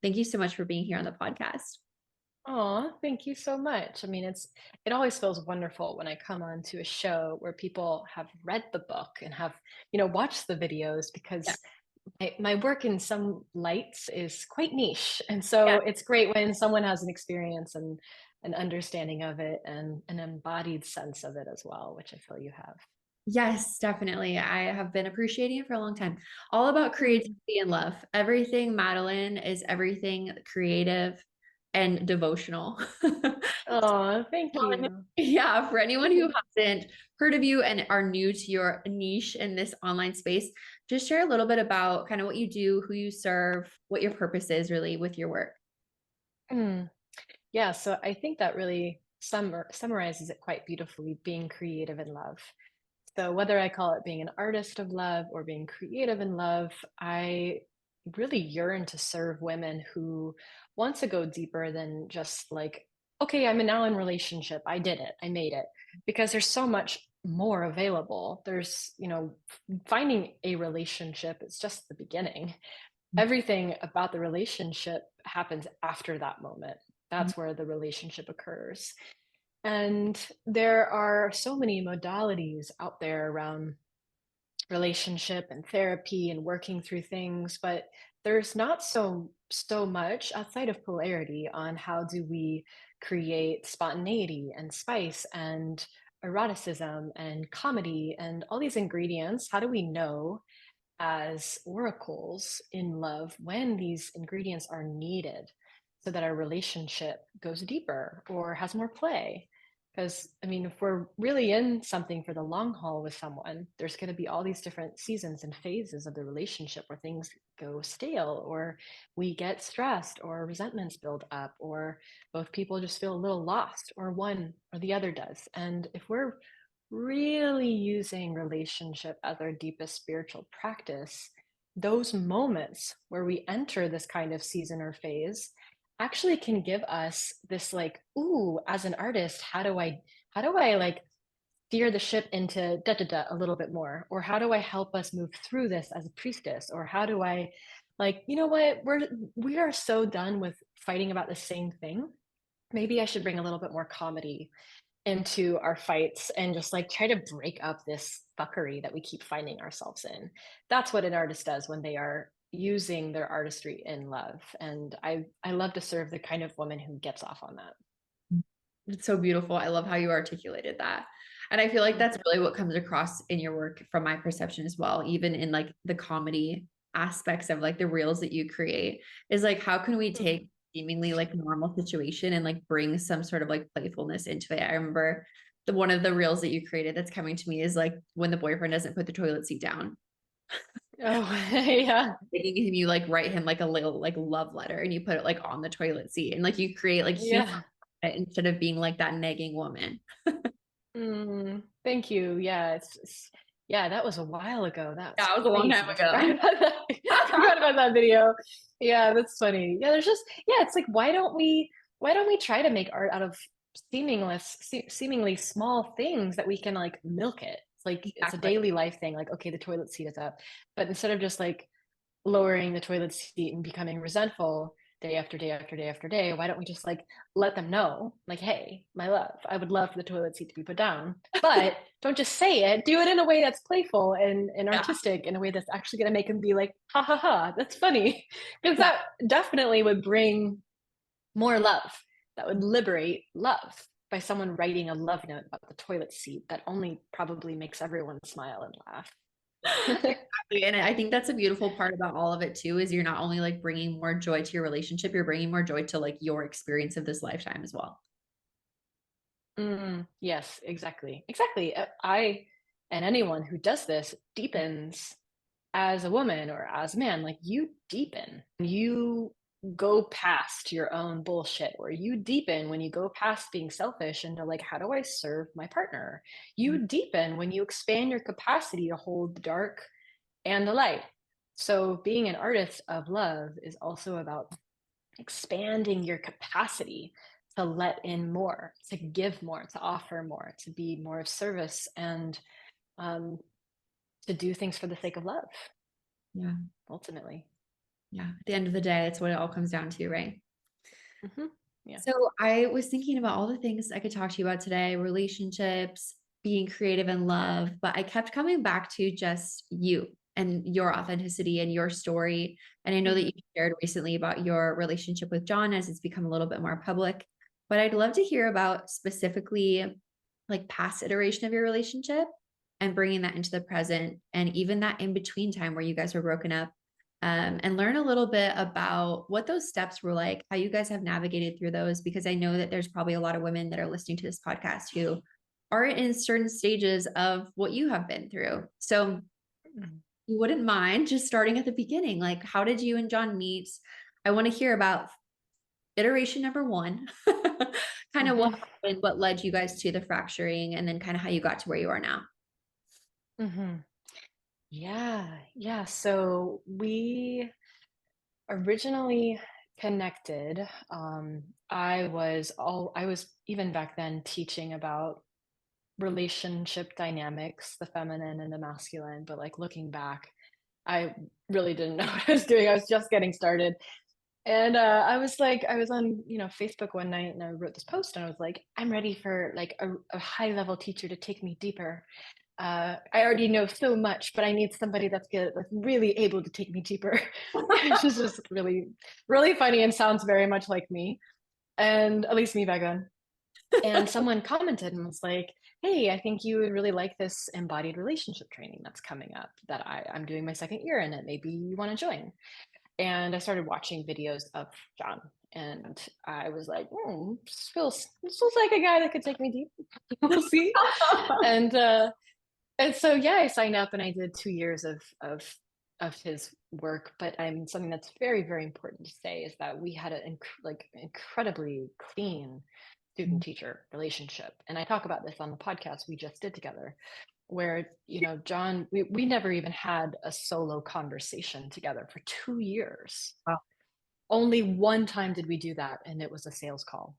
Thank you so much for being here on the podcast. Oh, thank you so much. I mean, it always feels wonderful when I come on to a show where people have read the book and have, watched the videos Yeah. because my work in some lights is quite niche. And Yeah. so it's great when someone has an experience and an understanding of it and an embodied sense of it as well, which I feel you have. Yes, definitely. I have been appreciating it for a long time. All about Mm. creativity and love. Everything Madeline is everything creative and devotional. Oh, thank Fun. you. Yeah, for anyone who hasn't heard of you and are new to your niche in this online space, just share a little bit about kind of what you do, who you serve, what your purpose is really with your work. Mm. Yeah, so I think that really summarizes it quite beautifully, being creative in love. So whether I call it being an artist of love or being creative in love, I really yearn to serve women who want to go deeper than just like, okay, now in relationship. I did it. I made it. Because there's so much more available. Finding a relationship is just the beginning. Everything about the relationship happens after that moment. That's where the relationship occurs. And there are so many modalities out there around relationship and therapy and working through things, but there's not so much outside of polarity on how do we create spontaneity and spice and eroticism and comedy and all these ingredients. How do we know as oracles in love when these ingredients are needed so that our relationship goes deeper or has more play? Because, I mean, if we're really in something for the long haul with someone, there's going to be all these different seasons and phases of the relationship where things go stale, or we get stressed, or resentments build up, or both people just feel a little lost, or one or the other does. And if we're really using relationship as our deepest spiritual practice, those moments where we enter this kind of season or phase actually can give us this like, ooh, as an artist, how do I like steer the ship into da da da a little bit more? Or how do I help us move through this as a priestess? Or how do I like, you know what, we are so done with fighting about the same thing. Maybe I should bring a little bit more comedy into our fights and just like try to break up this fuckery that we keep finding ourselves in. That's what an artist does when they are using their artistry in love. And I love to serve the kind of woman who gets off on that. It's so beautiful. I love how you articulated that. And I feel like that's Mhm. really what comes across in your work from my perception as well, even in like the comedy aspects of like the reels that you create is like how can we Mhm. take seemingly like normal situation and like bring some sort of like playfulness into it. I remember the one of the reels that you created that's coming to me is like when the boyfriend doesn't put the toilet seat down. Oh, yeah. Making him you like write him like a little like love letter and you put it like on the toilet seat and like you create like humor Yeah. instead of being like that nagging woman. Thank you. Yeah, yeah, that was a while ago. That's Yeah, it was a long time crazy. I forgot ago. about that. Forgot about that video. Yeah, that's funny. Yeah, it's like why don't we try to make art out of seemingly small things that we can like milk it. It's like it's a Exactly. daily life thing. Like, okay, the toilet seat is up. But instead of just like lowering the toilet seat and becoming resentful day after day after day after day, why don't we just like let them know, like, hey, my love, I would love for the toilet seat to be put down, but don't just say it. Do it in a way that's playful and Yeah. artistic, in a way that's actually going to make them be like, ha ha ha, that's funny. Because Yeah. that definitely would bring more love. That would liberate love by someone writing a love note about the toilet seat that only probably makes everyone smile and laugh. Exactly. And I think that's a beautiful part about all of it too, is you're not only like bringing more joy to your relationship, you're bringing more joy to like your experience of this lifetime as well. Yes, exactly. Exactly. I and anyone who does this deepens as a woman or as a man. Like, you deepen. You go past your own bullshit, or you deepen when you go past being selfish into like, how do I serve my partner? You deepen when you expand your capacity to hold the dark and the light. So being an artist of love is also about expanding your capacity to let in more, to give more, to offer more, to be more of service, and um, to do things for the sake of love, Yeah. ultimately. Yeah. At the end of the day, that's what it all comes down to, right? Yeah. So I was thinking about all the things I could talk to you about today, relationships, being creative and love, but I kept coming back to just you and your authenticity and your story. And I know that Mhm. you shared recently about your relationship with John as it's become a little bit more public, but I'd love to hear about specifically like past iteration of your relationship and bringing that into the present and even that in between time where you guys were broken up, and learn a little bit about what those steps were like, how you guys have navigated through those, because I know that there's probably a lot of women that are listening to this podcast who are in certain stages of what you have been through. So Mhm. you wouldn't mind just starting at the beginning. Like, how did you and John meet? I want to hear about iteration number one, kind of what Mhm. happened, what led you guys to the fracturing, and then kind of how you got to where you are now. Mhm. Yeah, yeah. So we originally connected. I was even back then teaching about relationship dynamics, the feminine and the masculine, but like looking back, I really didn't know what I was doing. I was just getting started. And I was on, Facebook one night and I wrote this post and I was like, I'm ready for like a high level teacher to take me deeper. I already know so much, but I need somebody that's good, that's really able to take me deeper. It's just really, really funny and sounds very much like me, and at least me back then. And someone commented and was like, "Hey, I think you would really like this embodied relationship training that's coming up. That I'm doing my second year in it. Maybe you want to join." And I started watching videos of John, and I was like, this feels like a guy that could take me deep. We'll see. And and so, yeah, I signed up and I did 2 years of his work, but something that's very, very important to say is that we had an incredibly clean student-teacher relationship, and I talk about this on the podcast we just did together, where, John, we never even had a solo conversation together for 2 years. Wow. Only one time did we do that, and it was a sales call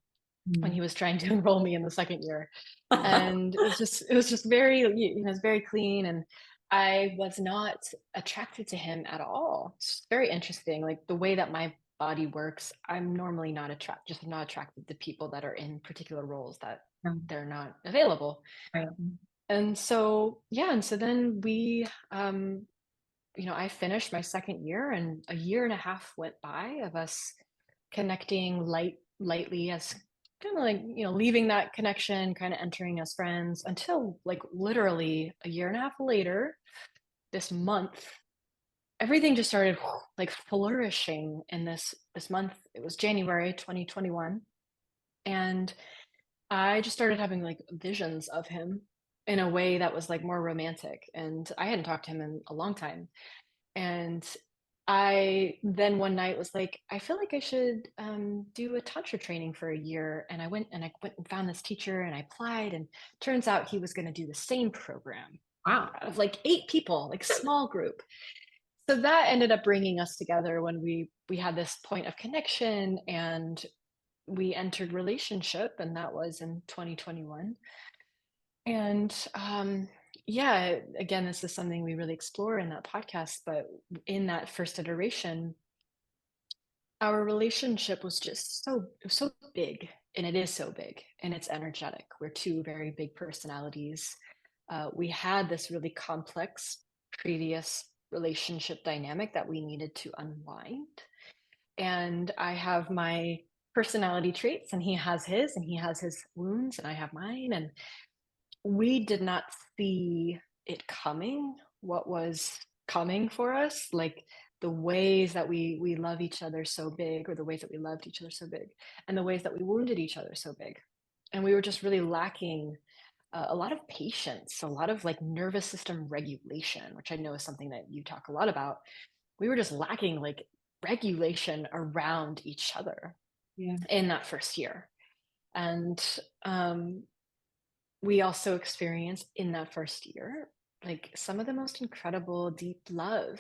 when he Mm. was trying to enroll me in the second year. And it was just very, it's very clean, and I was not attracted to him at all. It's very interesting, like the way that my body works. I'm normally not attracted to people that are in particular roles that they're not available. Right. And so, yeah, and so then I finished my second year, and a year and a half went by of us connecting lightly, as kind of like, leaving that connection, kind of entering as friends, until like literally a year and a half later, this month, everything just started like flourishing in this month. It was January 2021, and I just started having like visions of him in a way that was like more romantic, and I hadn't talked to him in a long time. And I then one night was like, I feel like I should do a tantra training for a year. And I went and found this teacher and I applied. And turns out he was going to do the same program Wow. out of like 8 people, like small group. So that ended up bringing us together when we had this point of connection, and we entered relationship, and that was in 2021. And yeah, again, this is something we really explore in that podcast. But in that first iteration, our relationship was just so big, and it is so big, and it's energetic. We're two very big personalities. We had this really complex previous relationship dynamic that we needed to unwind. And I have my personality traits, and he has his, and he has his wounds, and I have mine. And we did not see it coming, what was coming for us, like the ways that we love each other so big, or the ways that we loved each other so big, and the ways that we wounded each other so big. And we were just really lacking a lot of patience, a lot of like nervous system regulation, which I know is something that you talk a lot about. We were just lacking like regulation around each other Yeah. in that first year. And we also experienced in that first year like some of the most incredible deep love,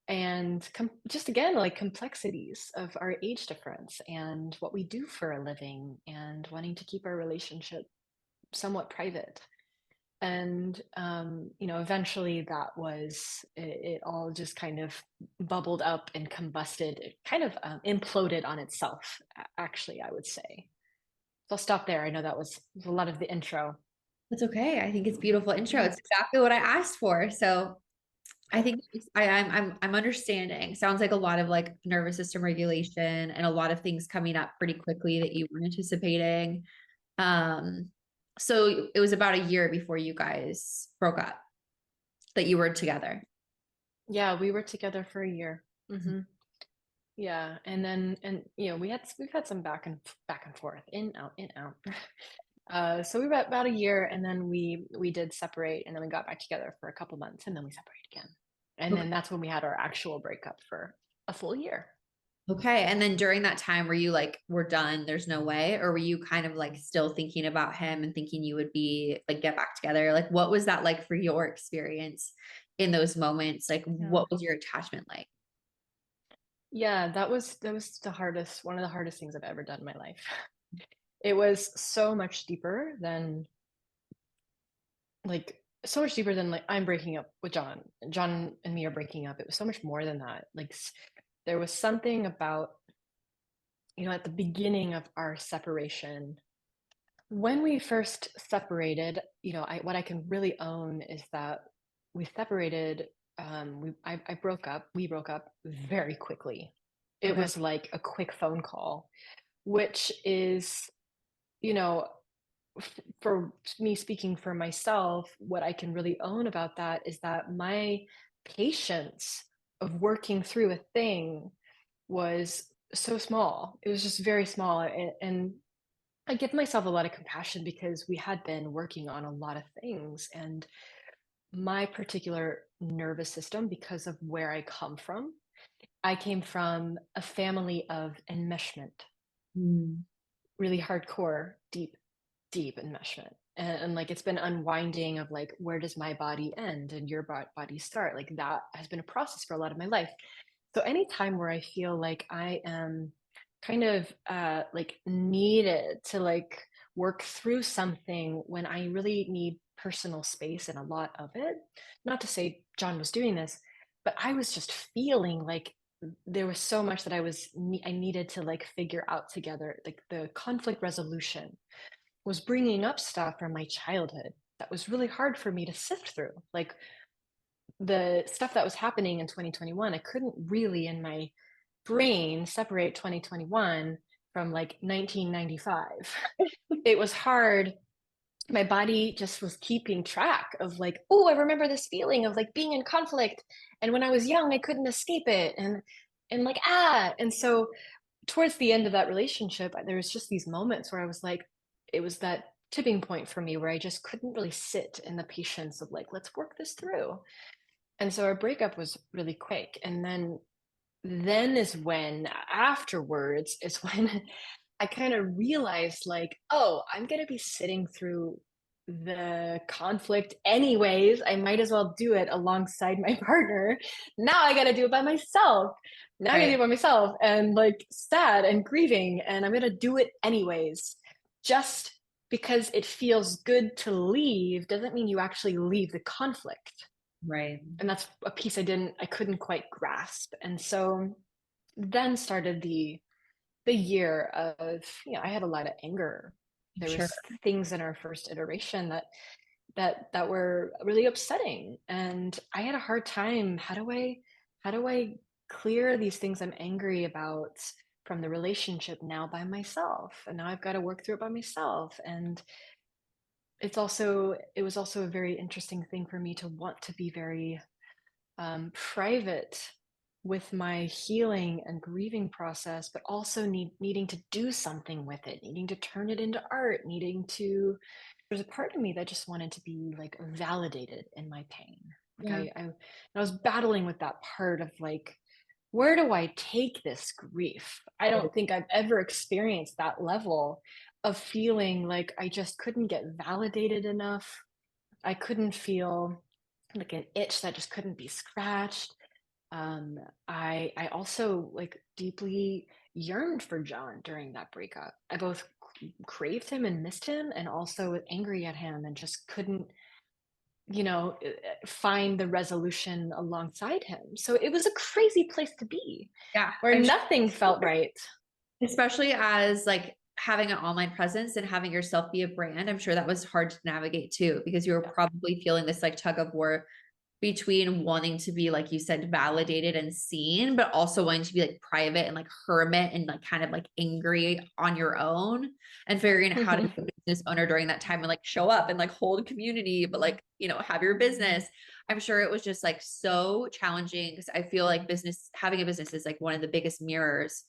and just again like complexities of our age difference and what we do for a living, and wanting to keep our relationship somewhat private. And eventually that was it all just kind of bubbled up and combusted. It kind of imploded on itself, actually, I would say. So I'll stop there. I know that was a lot of the intro. That's okay. I think it's beautiful intro. Yeah. It's exactly what I asked for. So I Okay. think I'm understanding. Sounds like a lot of like nervous system regulation and a lot of things coming up pretty quickly that you weren't anticipating. Um, so it was about a year before you guys broke up that you were together. Yeah, we were together for a year. Hmm. Yeah, and then we've had some back and forth, in out, in out. So we were about a year, and then we did separate, and then we got back together for a couple months, and then we separated again, and Okay. then that's when we had our actual breakup for a full year. Okay. And then during that time, were you like, we're done, there's no way? Or were you kind of like still thinking about him and thinking you would be like get back together? Like, what was that like for your experience in those moments? Like, Yeah. what was your attachment like? Yeah, that was one of the hardest things I've ever done in my life. It was so much deeper than so much deeper than like I'm breaking up with John. John and me are breaking up. It was so much more than that. There was something about, at the beginning of our separation, when we first separated, what I can really own is that we separated. I broke up. We broke up very quickly. It Okay. was like a quick phone call, which is, you know, for me speaking for myself, what I can really own about that is that my patience of working through a thing was so small. It was just very small. And I give myself a lot of compassion because we had been working on a lot of things. And my particular nervous system, because of where I come from, I came from a family of enmeshment, Mm. really hardcore, deep enmeshment. And like it's been unwinding of like, where does my body end and your body start? Like that has been a process for a lot of my life. So anytime where I feel like I am kind of like needed to like work through something when I really need personal space and a lot of it, not to say John was doing this, but I was just feeling like there was so much that I needed to like figure out together, like the conflict resolution was bringing up stuff from my childhood that was really hard for me to sift through. Like the stuff that was happening in 2021, I couldn't really in my brain separate 2021 from like 1995. It was hard. My body just was keeping track of like, oh, I remember this feeling of like being in conflict. And when I was young, I couldn't escape it. And like, and so towards the end of that relationship, there was just these moments where I was like, it was that tipping point for me where I just couldn't really sit in the patience of like, let's work this through. And so our breakup was really quick. And then is when afterwards is when I kind of realized like, oh, I'm going to be sitting through the conflict anyways. I might as well do it alongside my partner. Now I got to do it by myself. Now I got to do Right. it by myself and like sad and grieving. And I'm going to do it anyways. Just because it feels good to leave doesn't mean you actually leave the conflict. Right. And that's a piece I couldn't quite grasp. And so then started the year of, I had a lot of anger. There Sure. was things in our first iteration that were really upsetting, and I had a hard time. How do I clear these things I'm angry about from the relationship now by myself? And now I've got to work through it by myself. And it was also a very interesting thing for me to want to be very private with my healing and grieving process, but also needing to do something with it, needing to turn it into art, there's a part of me that just wanted to be like validated in my pain. Like Yeah. I was battling with that part of like, where do I take this grief? I don't think I've ever experienced that level of feeling like I just couldn't get validated enough. I couldn't feel like an itch that just couldn't be scratched. I also like deeply yearned for John during that breakup. I both craved him and missed him, and also was angry at him and just find the resolution alongside him. So it was a crazy place to be Yeah, where I'm sure, nothing felt right. especially as like having an online presence and having yourself be a brand. I'm sure that was hard to navigate too, because you were Yeah. probably feeling this like tug of war between wanting to be, like you said, validated and seen, but also wanting to be like private and like hermit and like kind of like angry on your own, and figuring out how to be a business owner during that time and like show up and like hold community, but like, have your business. I'm sure it was just like so challenging, because I feel like having a business is like one of the biggest mirrors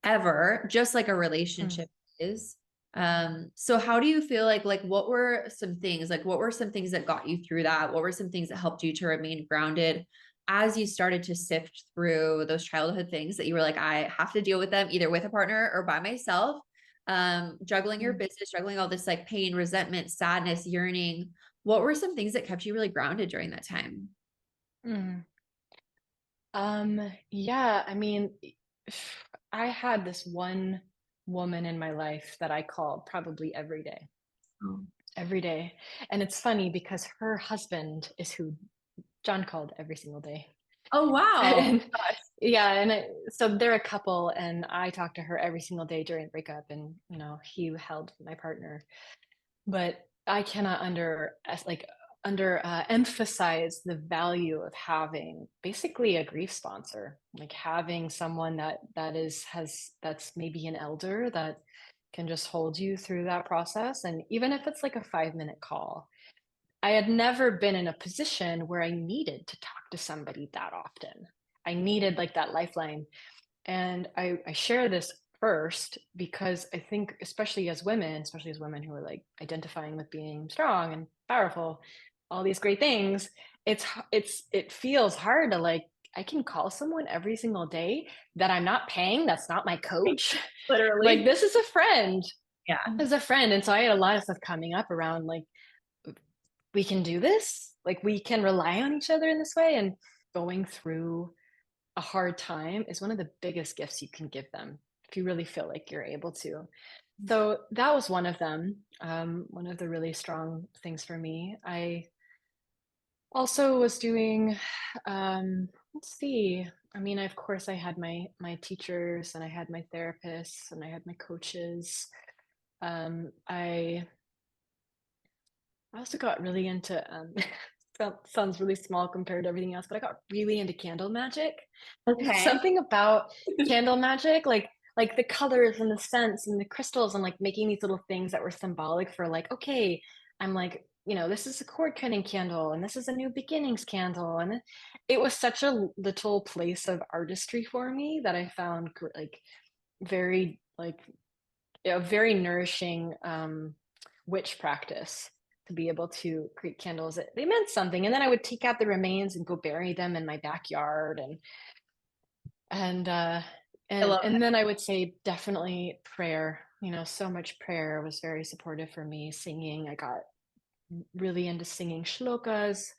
ever, just like a Mm, relationship is. So how do you feel like what were some things that got you through that? What were some things that helped you to remain grounded as you started to sift through those childhood things that you were like, I have to deal with them either with a partner or by myself? Juggling your mm, business, juggling all this like pain, resentment, sadness, yearning. What were some things that kept you really grounded during that time? mm. Yeah, I mean, I had this one woman in my life that I called probably Oh, every day. And it's funny because her husband is who John called every single day. oh wow. And yeah, and so they're a couple, and I talk to her every single day during breakup, and he held my partner. But I cannot emphasize the value of having basically a grief sponsor, like having someone that's maybe an elder that can just hold you through that process. And even if it's like a 5-minute call, I had never been in a position where I needed to talk to somebody that often. I needed like that lifeline. And I share this first because I think, especially as women who are like identifying with being strong and powerful, all these great things, it feels hard to like, I can call someone every single day that I'm not paying, that's not my coach. Like, Literally. this is a friend, Yeah. as a friend. And so I had a lot of stuff coming up around like, we can do this, like we can rely on each other in this way. And going through a hard time is one of the biggest gifts you can give them if you really feel like you're able to. So that was one of them, one of the really strong things for me. I also was doing, let's see, I mean, of course, I had my teachers, and I had my therapists, and I had my coaches. I also got really into, sounds really small compared to everything else, but I got really into candle magic. Okay. Something about candle magic, like the colors and the scents and the crystals, and like making these little things that were symbolic for like, okay, I'm like, this is a cord cutting candle, and this is a new beginnings candle. And it was such a little place of artistry for me that I found like very like a very nourishing witch practice to be able to create candles. They meant something. And then I would take out the remains and go bury them in my backyard. And I love and then I would say definitely prayer. So much prayer was very supportive for me. Singing, I got really into singing shlokas,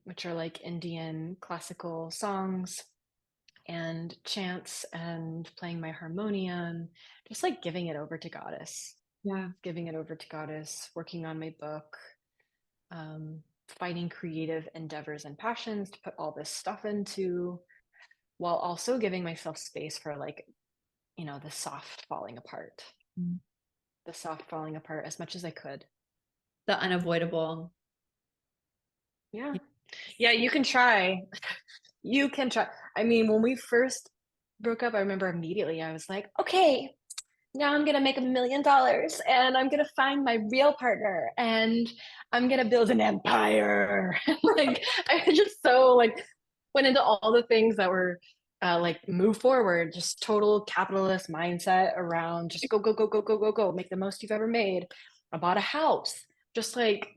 which are like Indian classical songs, and chants, and playing my harmonium, just like giving it over to Goddess, Yeah. working on my book, finding creative endeavors and passions to put all this stuff into, while also giving myself space for like, the soft falling apart, as much as I could. The unavoidable. Yeah. Yeah, you can try. You can try. I mean, when we first broke up, I remember immediately I was like, okay, now I'm gonna make $1 million, and I'm gonna find my real partner, and I'm gonna build an empire. Like, I just so like went into all the things that were like move forward, just total capitalist mindset around just go, go, go, go, go, go, go, make the most you've ever made. I bought a house, just like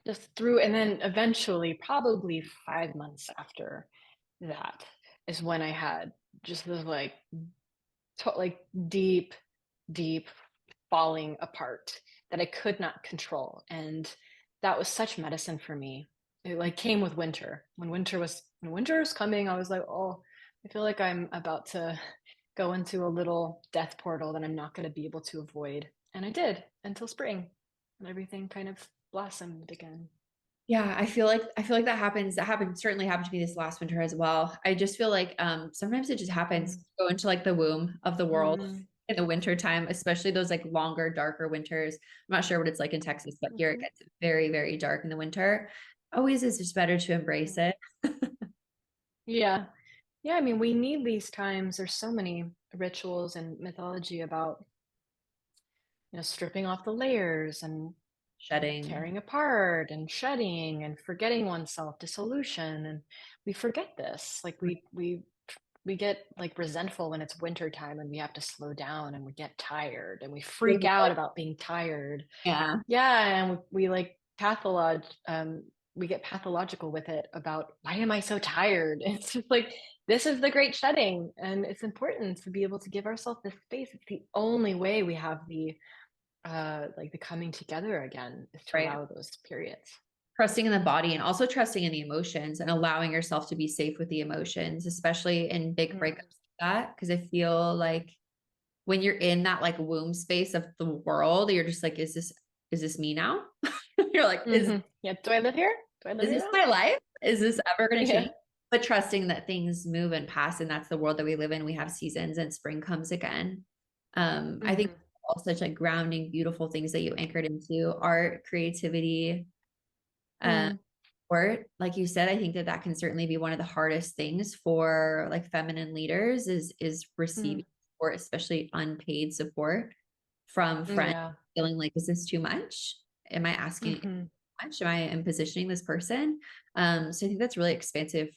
just through, and then eventually, probably 5 months after that, is when I had just this like like deep, deep falling apart that I could not control. And that was such medicine for me. It like came with winter. When winter was coming, I was like, oh, I feel like I'm about to go into a little death portal that I'm not going to be able to avoid. And I did until spring, and everything kind of blossomed again. Yeah, I feel like that happens. That happened certainly happened to me this last winter as well. I just feel like sometimes it just happens. Mm. Go into like the womb of the world Mm. in the winter time, especially those like longer, darker winters. I'm not sure what it's like in Texas, but here it Mhm. gets very, very dark in the winter. Always is just better to embrace Mm. it. Yeah. Yeah, I mean, we need these times. There's so many rituals and mythology about, stripping off the layers and Shedding. tearing apart and shedding and forgetting oneself, dissolution, and we forget this. Like we get like resentful when it's winter time and we have to slow down and we get tired and we freak out about being tired. Yeah. Yeah, and we like we get pathological with it about why am I so tired? It's just like this is the great shedding, and it's important to be able to give ourselves this space. It's the only way we have the coming together again is to Right. allow those periods. Trusting in the body and also trusting in the emotions and allowing yourself to be safe with the emotions, especially in big breakups Mm. like that. Because I feel like when you're in that like womb space of the world, you're just like, is this me now? You're like, is Yeah. Do I live here? Do I live is here this now? my life? Is this ever going to Yeah. change? But trusting that things move and pass, and that's the world that we live in. We have seasons, and spring comes again. I think Hmm. all such like grounding, beautiful things that you anchored into art, creativity, um, Mm. support. Like you said, I think that that can certainly be one of the hardest things for like feminine leaders is Mm. receiving support, especially unpaid support from friends, Yeah. feeling like, is this too much? Am I asking too Hmm. much? Am I in positioning this person? So I think that's really expansive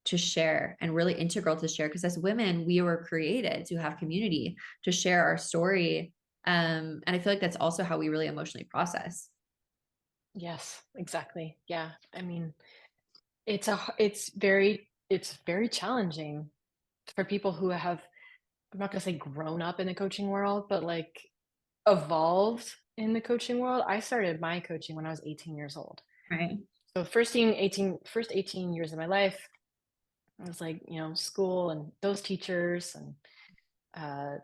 to share and really integral to share because as women, we were created to have community, to share our story. And I feel like that's also how we really emotionally process. Yes, exactly. Yeah. I mean, it's very challenging for people who have, I'm not gonna say grown up in the coaching world, but like evolved in the coaching world. I started my coaching when I was 18 years old. Right. So first 18 years of my life, I was like, school and those teachers and uh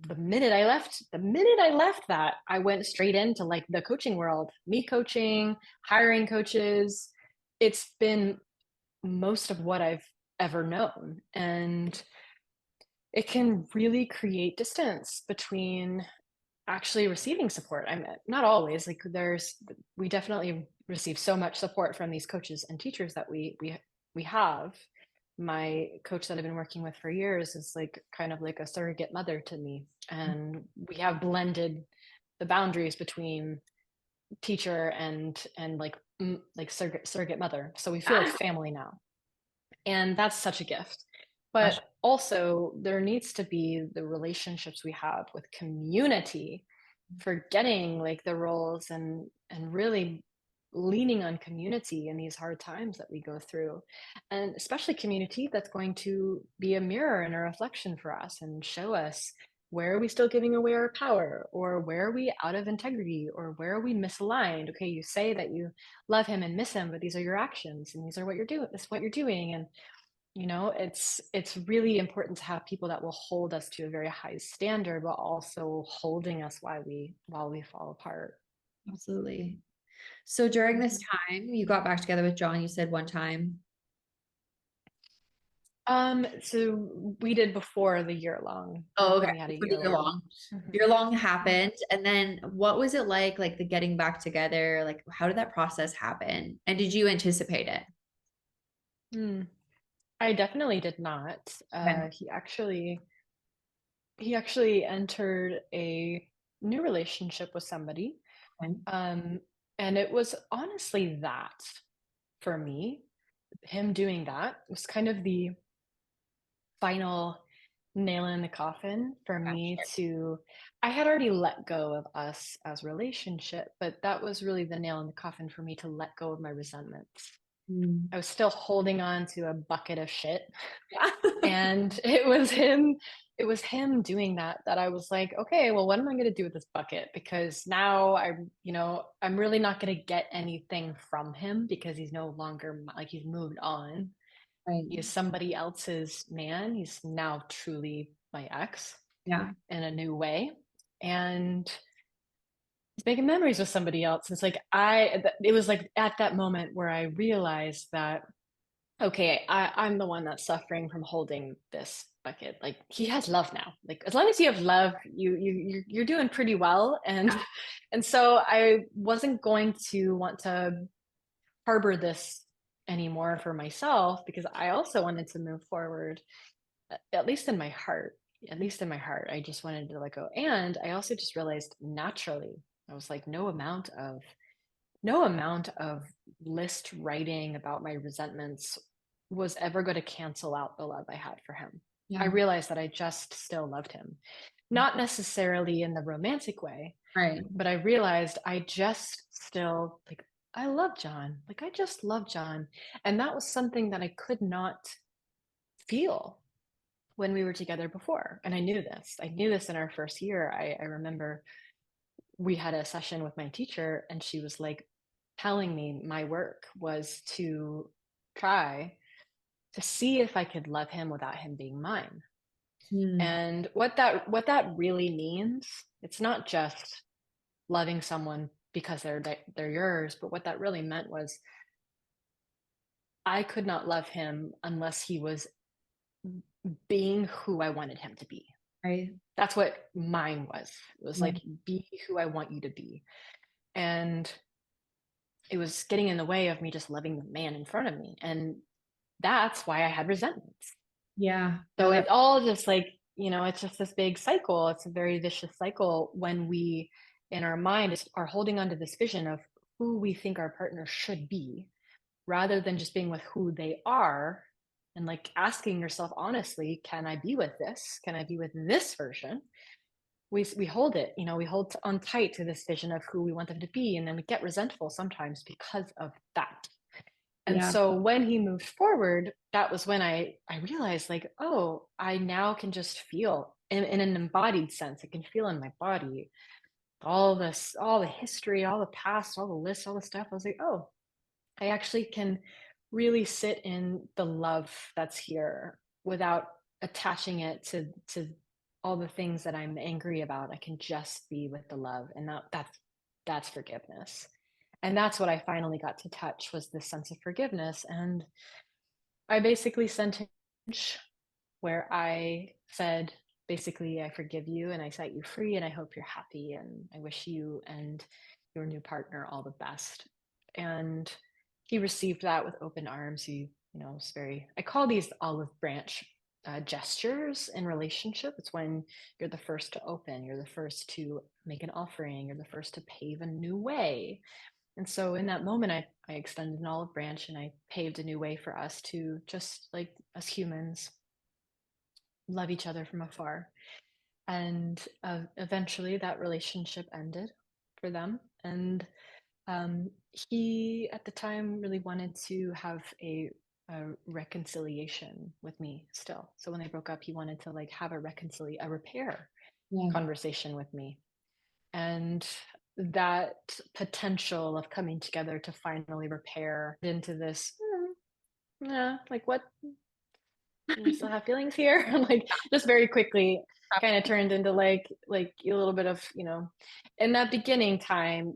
the minute I left that, I went straight into like the coaching world, me coaching, hiring coaches. It's been most of what I've ever known. And it can really create distance between actually receiving support. I'm not always like we definitely receive so much support from these coaches and teachers that we have. My coach that I've been working with for years is like kind of like a surrogate mother to me, and we have blended the boundaries between teacher and like surrogate mother. So we feel like Yeah. family now, and that's such a gift. Gosh, But also, there needs to be the relationships we have with community, forgetting like the roles and really leaning on community in these hard times that we go through, and especially community that's going to be a mirror and a reflection for us and show us where are we still giving away our power, or where are we out of integrity, or where are we misaligned. Okay, you say that you love him and miss him, but these are your actions and these are what you're doing, this is what you're doing. And it's really important to have people that will hold us to a very high standard, but also holding us while we fall apart. absolutely. So during this Mhm. time, you got back together with John, you said one time. So we did before the year long. Oh, okay. We had a For the year year long. long. Mhm. Year long Mhm. happened. And then what was it like the getting back together? Like, how did that process happen? And did you anticipate it? Mm. I definitely did not. Okay. He actually entered a new relationship with somebody, Okay. um, and it was honestly that for me, him doing that was kind of the final nail in the coffin for Yeah, me sure. to. I had already let go of us as relationship, but that was really the nail in the coffin for me to let go of my resentments. Mm. I was still holding on to a bucket of shit, Yeah. and it was him doing that I was like, okay, well, what am I going to do with this bucket? Because now I'm really not going to get anything from him because he's no longer like, he's moved on. Right. He is somebody else's man. He's now truly my ex Yeah. in a new way. And making memories with somebody else. It's like it was like at that moment where I realized that, okay, I'm the one that's suffering from holding this bucket. Like he has love now. Like as long as you have love, you're doing pretty well. And so I wasn't going to want to harbor this anymore for myself, because I also wanted to move forward, at least in my heart. At least in my heart, I just wanted to let go. And I also just realized naturally, I was like, no amount of list writing about my resentments was ever going to cancel out the love I had for him. I Yeah. realized that I just still loved him, not necessarily in the romantic way, Right. but I realized I just still like, I love John. Like, I just love John. And that was something that I could not feel when we were together before. And I knew this. I knew this in our first year. I remember we had a session with my teacher, and she was like telling me my work was to try to see if I could love him without him being mine. Hmm. And what that really means, it's not just loving someone because they're yours, but what that really meant was I could not love him unless he was being who I wanted him to be. Right. That's what mine was. It was Yeah. like, be who I want you to be. And it was getting in the way of me just loving the man in front of me. And that's why I had resentments. Yeah. So No, it that, all just like, it's just this big cycle. It's a very vicious cycle when we, in our mind, are holding on to this vision of who we think our partner should be, rather than just being with who they are, and like asking yourself honestly, can I be with this? Can I be with this version? We hold it, we hold on tight to this vision of who we want them to be, and then we get resentful sometimes because of that. And yeah. so when he moved forward, that was when I realized, like, oh, I now can just feel in an embodied sense. I can feel in my body all this, all the history, all the past, all the lists, all the stuff. I was like, oh, I actually can really sit in the love that's here without attaching it to all the things that I'm angry about. I can just be with the love, and that's forgiveness. And that's what I finally got to touch, was this sense of forgiveness. And I basically sent him where I said, basically, I forgive you and I set you free, and I hope you're happy, and I wish you and your new partner all the best. And he received that with open arms. He, was very, I call these olive branch gestures in relationship. It's when you're the first to open, you're the first to make an offering, you're the first to pave a new way. And so in that moment, I extended an olive branch, and I paved a new way for us to just, like, as humans, love each other from afar. And eventually that relationship ended for them. And he, at the time, really wanted to have a reconciliation with me still. So when they broke up, he wanted to like have a repair Yeah. conversation with me. And that potential of coming together to finally repair into this, yeah, like, what, you still have feelings here? Like, just very quickly kind of turned into like a little bit of, in that beginning time,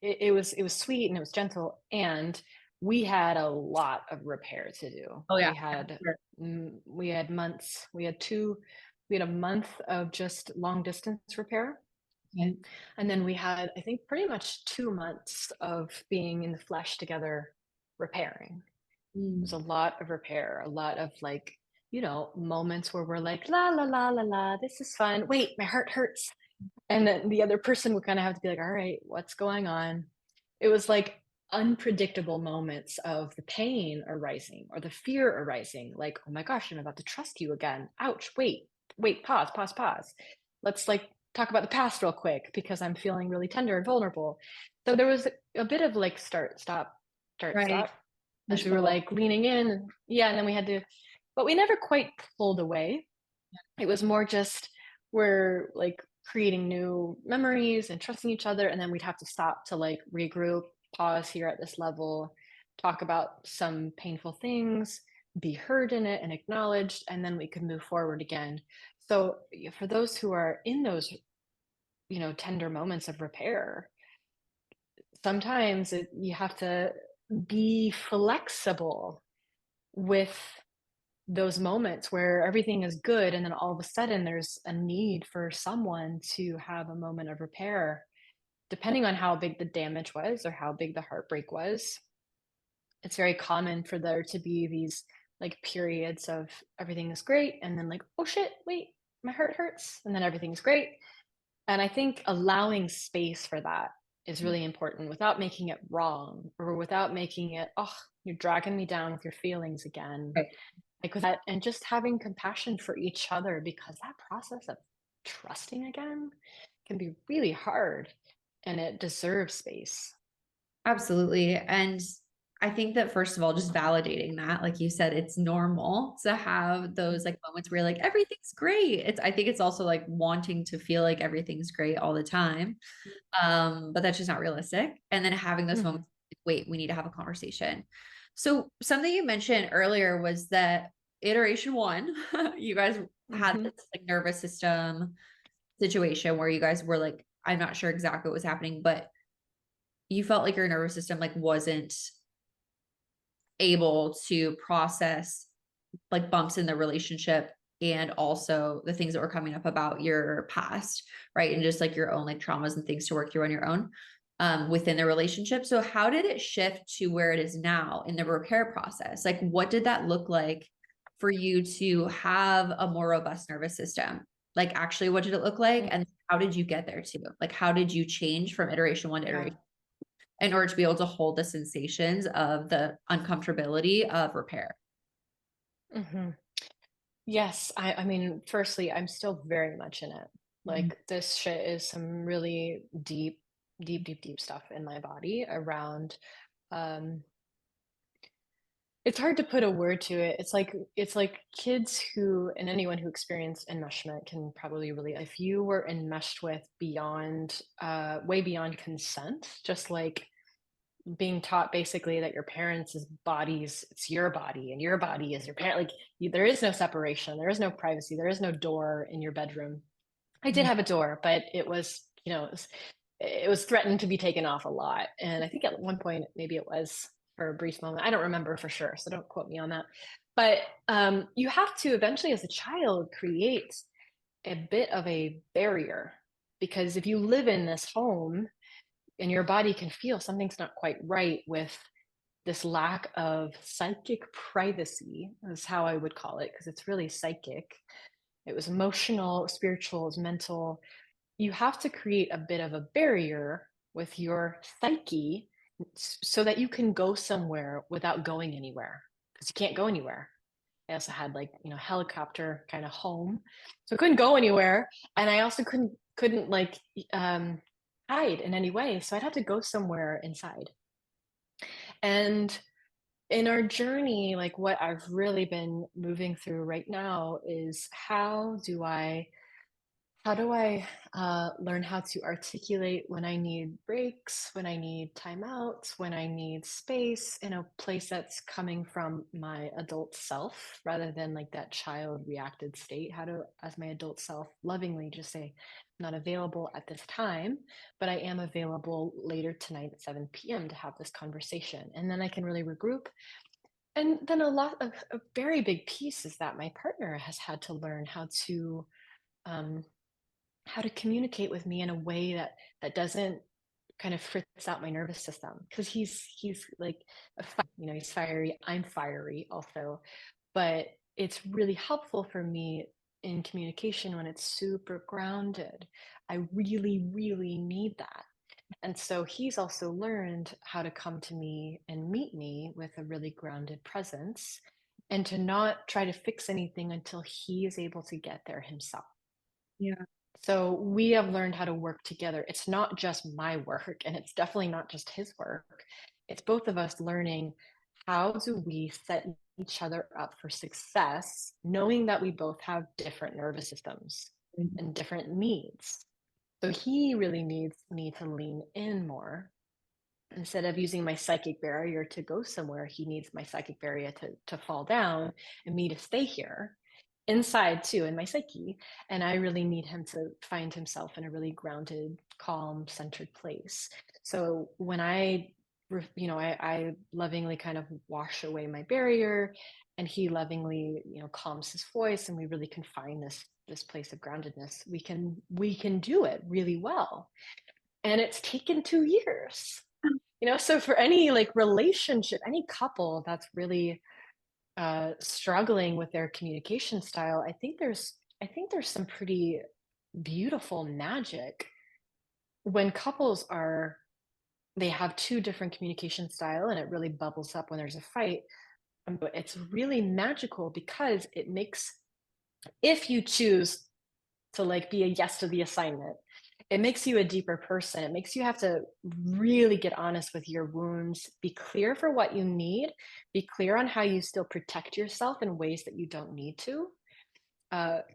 it was sweet and it was gentle, and we had a lot of repair to do. Oh yeah. We had months, we had a month of just long distance repair. Okay. And then we had, I think, pretty much 2 months of being in the flesh together, repairing. There's Mm. a lot of repair, a lot of like, moments where we're like, la la la la la, this is fun. Wait, my heart hurts. And then the other person would kind of have to be like, all right, what's going on? It was like unpredictable moments of the pain arising or the fear arising, like, oh my gosh, I'm about to trust you again. Ouch, wait, pause. Let's like talk about the past real quick, because I'm feeling really tender and vulnerable. So there was a bit of like start, Right. stop, as we were Push-pull. like leaning in. Yeah, and then we had to, but we never quite pulled away. It was more just, we're like creating new memories and trusting each other, and then we'd have to stop to like regroup, pause here at this level, talk about some painful things, be heard in it and acknowledged, and then we could move forward again. So for those who are in those tender moments of repair. Sometimes you have to be flexible with those moments where everything is good, and then all of a sudden there's a need for someone to have a moment of repair, depending on how big the damage was or how big the heartbreak was. It's very common for there to be these like periods of everything is great, and then like, oh shit, wait, my heart hurts, and then everything's great. And I think allowing space for that is really important without making it wrong, or without making it, oh, you're dragging me down with your feelings again. Right. Like with that, and just having compassion for each other, because that process of trusting again can be really hard, and it deserves space. Absolutely. And I think that first of all, just validating that, like you said, it's normal to have those like moments where you're like everything's great. I think it's also like wanting to feel like everything's great all the time. But that's just not realistic. And then having those Mhm. moments, like, wait, we need to have a conversation. So something you mentioned earlier was that iteration one, you guys had Mhm. this like nervous system situation where you guys were like, I'm not sure exactly what was happening, but you felt like your nervous system like wasn't able to process like bumps in the relationship and also the things that were coming up about your past, right? And just like your own like traumas and things to work through on your own within the relationship. So how did it shift to where it is now in the repair process? Like what did that look like for you to have a more robust nervous system? Like actually what did it look like? Mm. And how did you get there too? Like how did you change from iteration one to Yeah. iteration in order to be able to hold the sensations of the uncomfortability of repair? Mhm. Yes, I mean, firstly, I'm still very much in it. Mhm. Like this shit is some really deep, deep, deep, deep stuff in my body around um it's hard to put a word to it. It's like kids who, and anyone who experienced enmeshment can probably really, if you were enmeshed with beyond way beyond consent, just like being taught basically that your parents' bodies, it's your body and your body is your parent. Like there is no separation, there is no privacy, there is no door in your bedroom. I did have a door, but it was, it was threatened to be taken off a lot. And I think at one point, maybe it was for a brief moment. I don't remember for sure, so don't quote me on that. But you have to eventually, as a child, create a bit of a barrier, because if you live in this home and your body can feel something's not quite right with this lack of psychic privacy, is how I would call it, because it's really psychic. It was emotional, spiritual, it was mental. You have to create a bit of a barrier with your psyche so that you can go somewhere without going anywhere, because you can't go anywhere. I also had like, helicopter kind of home. So I couldn't go anywhere. And I also couldn't like um hide in any way. So I'd have to go somewhere inside. And in our journey, like what I've really been moving through right now is how do I learn how to articulate when I need breaks, when I need timeouts, when I need space in a place that's coming from my adult self rather than like that child reacted state? How to, as my adult self, lovingly just say, I'm not available at this time, but I am available later tonight at 7 p.m. to have this conversation. And then I can really regroup. And then a very big piece is that my partner has had to learn um, how to communicate with me in a way that doesn't kind of fritz out my nervous system, because he's like he's fiery, I'm fiery also, but it's really helpful for me in communication when it's super grounded. I really really need that. And so he's also learned how to come to me and meet me with a really grounded presence, and to not try to fix anything until he is able to get there himself. Yeah. So we have learned how to work together. It's not just my work, and it's definitely not just his work. It's both of us learning, how do we set each other up for success, knowing that we both have different nervous systems and different needs. So he really needs me to lean in more. Instead of using my psychic barrier to go somewhere, he needs my psychic barrier to fall down and me to stay here. inside too, in my psyche. And I really need him to find himself in a really grounded, calm, centered place. So when I lovingly kind of wash away my barrier, and he lovingly, calms his voice, and we really can find this place of groundedness. We can do it really well, and it's taken 2 years. So for any like relationship, any couple that's really struggling with their communication style, I think there's some pretty beautiful magic when couples are they have two different communication style, and it really bubbles up when there's a fight. But it's really magical because it makes, if you choose to like be a yes to the assignment, it makes you a deeper person. It makes you have to really get honest with your wounds, be clear for what you need, be clear on how you still protect yourself in ways that you don't need to,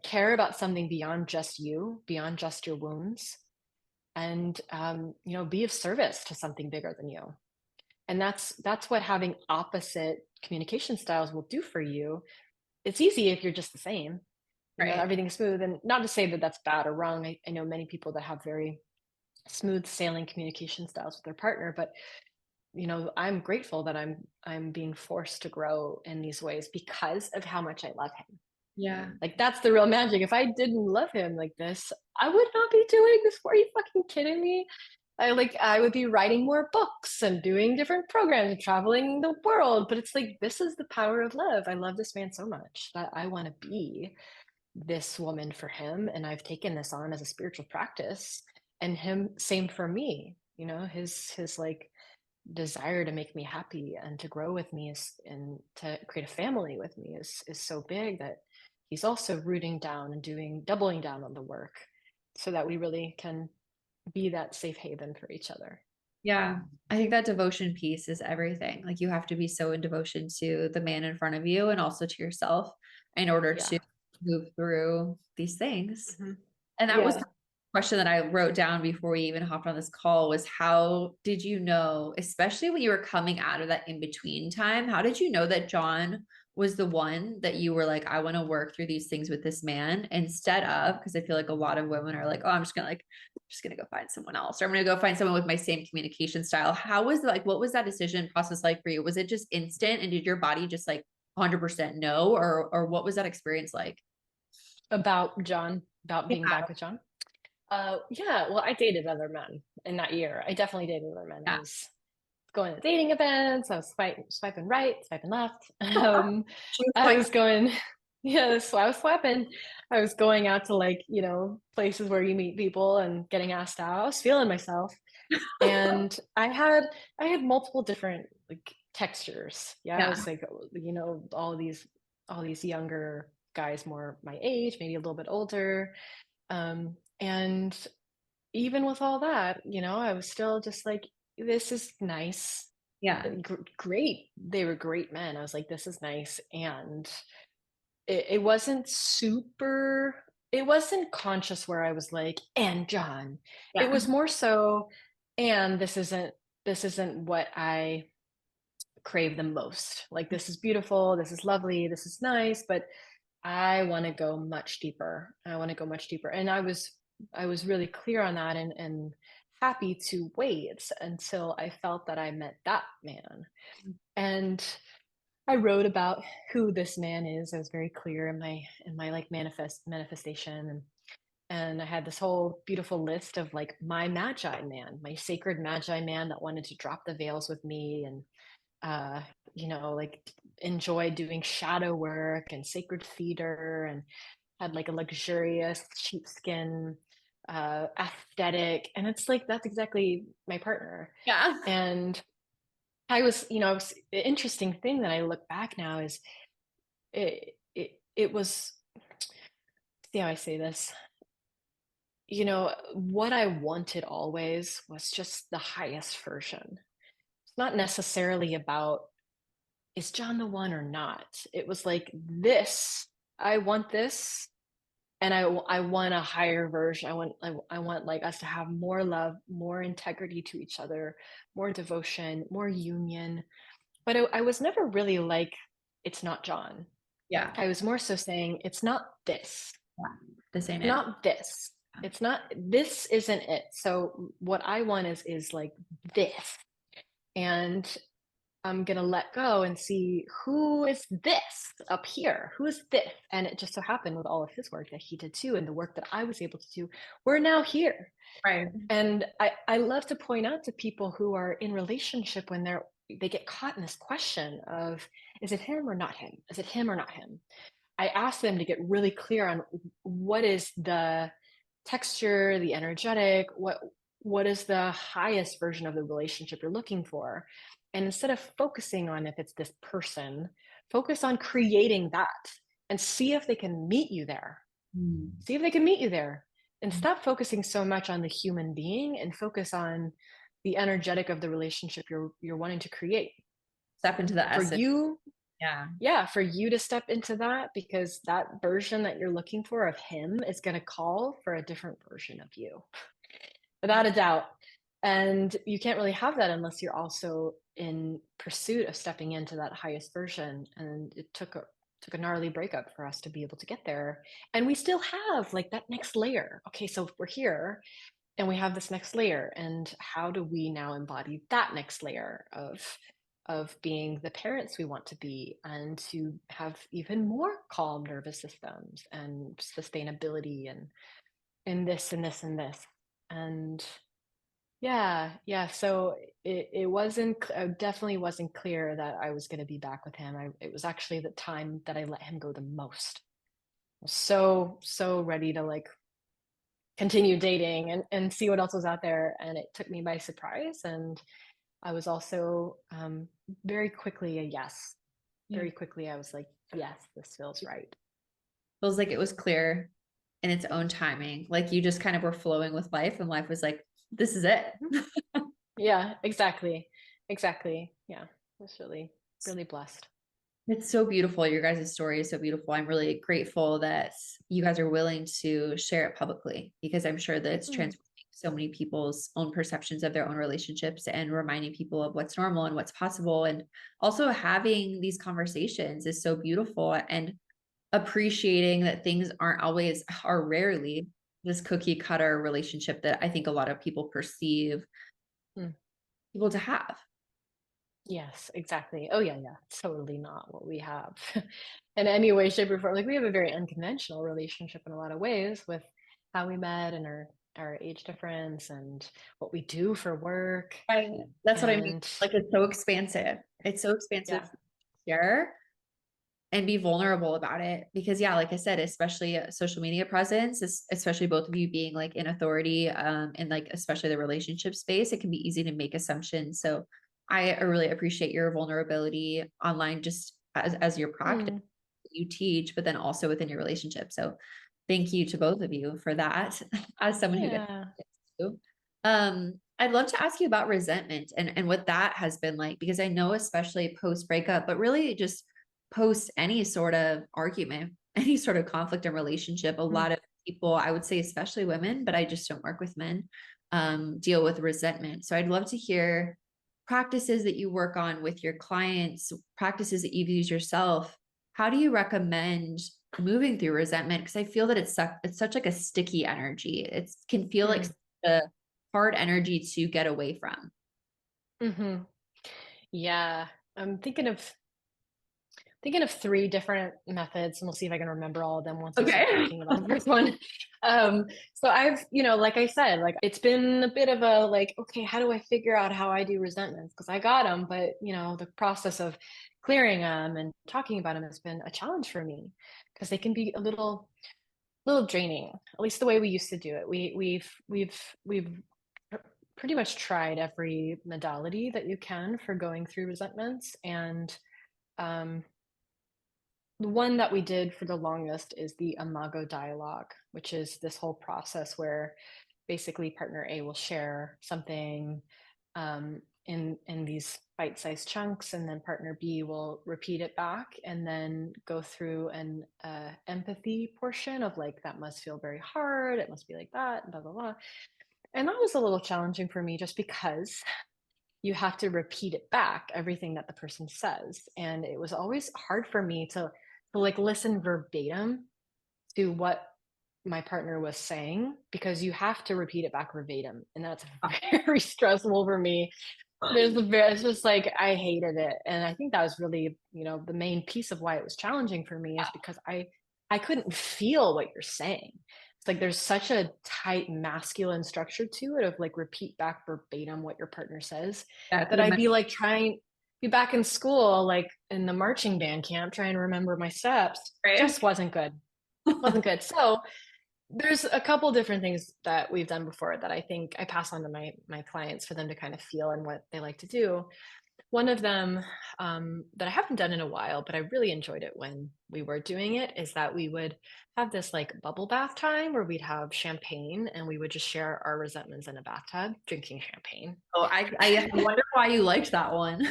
care about something beyond just you, beyond just your wounds, and be of service to something bigger than you. And that's what having opposite communication styles will do for you. It's easy if you're just the same, Right. everything's smooth. And not to say that that's bad or wrong. I know many people that have very smooth sailing communication styles with their partner, but I'm grateful that I'm being forced to grow in these ways because of how much I love him. Yeah. Like, that's the real magic. If I didn't love him like this, I would not be doing this. Are you fucking kidding me? I would be writing more books and doing different programs and traveling the world. But it's like, this is the power of love. I love this man so much that I want to be this woman for him, and I've taken this on as a spiritual practice. And him, same for me. His like desire to make me happy and to grow with me and to create a family with me is so big that he's also rooting down and doubling down on the work so that we really can be that safe haven for each other. Yeah. I think that devotion piece is everything. Like you have to be so in devotion to the man in front of you and also to yourself in order Yeah. to move through these things. Hmm. And that was Yeah. the question that I wrote down before we even hopped on this call was how did you know, especially when you were coming out of that in between time, how did you know that John was the one that you were like, I want to work through these things with this man instead of, because I feel like a lot of women are like, oh, I'm just gonna go find someone else, or I'm gonna go find someone with my same communication style. How was like, what was that decision process like for you? Was it just instant and did your body just like 100% no, or what was that experience like? About being Yeah. back with John. Yeah, well, I dated other men in that year. I definitely dated other men. I Yeah. was going to dating events. I was swiping right, swiping left. She was I like, was going, yeah, so I was swiping. I was going out to like, places where you meet people and getting asked out. I was feeling myself. And I had multiple different like textures. Yeah, I yeah, was like, all these younger guys more my age, maybe a little bit older. And even with all that, I was still just like, this is nice. yeah, Great. They were great men. I was like, this is nice. And it wasn't super, it wasn't conscious where I was like, and John. It yeah, was more so, and this isn't what I crave the most. Like, this is beautiful, this is lovely, this is nice, but I want to go much deeper. I want to go much deeper. And I was really clear on that, and happy to wait until I felt that I met that man. And I wrote about who this man is. I was very clear in my like manifestation, and I had this whole beautiful list of like my magi man, my sacred magi man that wanted to drop the veils with me, and uh, like enjoy doing shadow work and sacred theater, and had like a luxurious sheepskin aesthetic. And it's like, that's exactly my partner. yeah, And the interesting thing that I look back now is it was, see how I say this, what I wanted always was just the highest version. It's not necessarily about, is John the one or not? It was like, this, I want this, and I want a higher version. I want like us to have more love, more integrity to each other, more devotion, more union. But I was never really like, it's not John. Yeah. I was more so saying, it's not this, Yeah. This ain't it. not this. It's not, this isn't it. So what I want is like this. And I'm going to let go and see who is this up here? Who is this? And it just so happened with all of his work that he did too, and the work that I was able to do, we're now here. Right. And I love to point out to people who are in relationship when they get caught in this question of, is it him or not him? Is it him or not him? I ask them to get really clear on what is the texture, the energetic, what is the highest version of the relationship you're looking for. And instead of focusing on if it's this person, focus on creating that and see if they can meet you there. Mm. See if they can meet you there. And stop focusing so much on the human being and focus on the energetic of the relationship you're wanting to create. Step into the For essence. you, Yeah. yeah, for you to step into that, because that version that you're looking for of him is going to call for a different version of you, without a doubt. And you can't really have that unless you're also in pursuit of stepping into that highest version. And it took a gnarly breakup for us to be able to get there. And we still have like that next layer. Okay, so we're here and we have this next layer, and how do we now embody that next layer of being the parents we want to be, and to have even more calm nervous systems and sustainability and this and this and this. And yeah, so it wasn't, definitely wasn't clear that I was going to be back with him. It was actually the time that I let him go the most. I was so ready to like continue dating and see what else was out there, and it took me by surprise. And I was also very quickly a yes. Yeah. Very quickly, I was like, yes, this feels right. Feels like it was clear in its own timing. Like you just kind of were flowing with life and life was like, this is it. Yeah, exactly. Exactly. Yeah, I was really blessed. It's so beautiful. Your guys' story is so beautiful. I'm really grateful that you guys are willing to share it publicly because I'm sure that it's Mm, transforming so many people's own perceptions of their own relationships and reminding people of what's normal and what's possible. And also having these conversations is so beautiful and appreciating that things aren't always are rarely this cookie cutter relationship that I think a lot of people perceive mm. people to have. Yes, exactly. Oh yeah, it's totally not what we have in any way, shape, or form. Like we have a very unconventional relationship in a lot of ways with how we met and our age difference and what we do for work. Right. That's what I mean. And Like it's so expansive. It's so expansive yeah. to share and be vulnerable about it. Because yeah, like I said, especially social media presence, especially both of you being like in authority, and like especially the relationship space, it can be easy to make assumptions. So I really appreciate your vulnerability online just as your practice Mm, you teach, but then also within your relationship. So thank you to both of you for that as someone who gets yeah. to. I'd love to ask you about resentment and what that has been like, because I know, especially post breakup, but really just post any sort of argument, any sort of conflict in relationship, a Mm, lot of people, I would say, especially women, but I just don't work with men, deal with resentment. So I'd love to hear practices that you work on with your clients, practices that you've used yourself. How do you recommend moving through resentment? Because I feel that it's such like a sticky energy. It can feel like mm, a hard energy to get away from. hmm. Yeah. I'm thinking of three different methods, and we'll see if I can remember all of them once we start Okay. talking about the first one. So I've, like I said, like it's been a bit of a like, okay, how do I figure out how I do resentments? Because I got them, but the process of clearing them and talking about them has been a challenge for me because they can be a little draining. At least the way we used to do it. We've pretty much tried every modality that you can for going through resentments, and um, the one that we did for the longest is the Imago dialogue, which is this whole process where basically partner A will share something in these bite-sized chunks, and then partner B will repeat it back, and then go through an empathy portion of like that must feel very hard, it must be like that, blah blah blah. And that was a little challenging for me just because you have to repeat it back, everything that the person says. And it was always hard for me to to like listen verbatim to what my partner was saying, because you have to repeat it back verbatim, and that's very stressful for me. It's just like I hated it, and I think that was really, the main piece of why it was challenging for me is because I couldn't feel what you're saying. It's like there's such a tight masculine structure to it of like repeat back verbatim what your partner says, Yeah, that I'd be like trying be back in school, like in the marching band camp, trying to remember my steps. right. Just wasn't good. Wasn't good. So there's a couple different things that we've done before that I think I pass on to my clients for them to kind of feel and what they like to do. One of them, that I haven't done in a while, but I really enjoyed it when we were doing it, is that we would have this like bubble bath time where we'd have champagne and we would just share our resentments in a bathtub, drinking champagne. Oh, I wonder why you liked that one.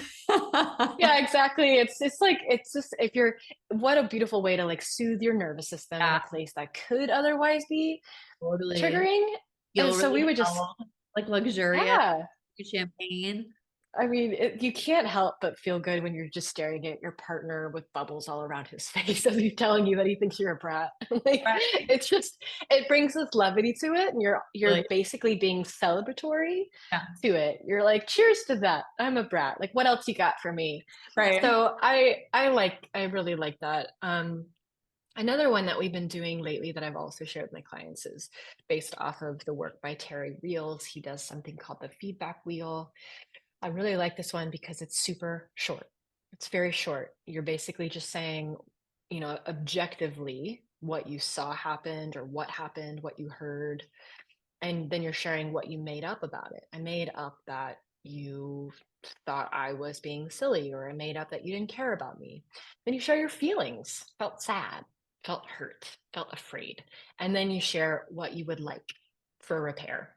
Yeah, exactly. It's like it's just if you're what a beautiful way to like soothe your nervous system in Yeah, a place that could otherwise be totally. triggering. And Feel so we really would just, held, like luxurious yeah. champagne. I mean, you can't help but feel good when you're just staring at your partner with bubbles all around his face as he's telling you that he thinks you're a brat. Like Right. it's just it brings this levity to it, and you're Like, basically being celebratory yeah, to it. You're like, cheers to that. I'm a brat. Like, what else you got for me? right. So I really like that. Another one that we've been doing lately that I've also shared with my clients is based off of the work by Terry Reels. He does something called the feedback wheel. I really like this one because it's super short. It's very short. You're basically just saying, objectively what you saw happened or what happened, what you heard, and then you're sharing what you made up about it. I made up that you thought I was being silly, or I made up that you didn't care about me. Then you share your feelings, felt sad, felt hurt, felt afraid. And then you share what you would like for repair.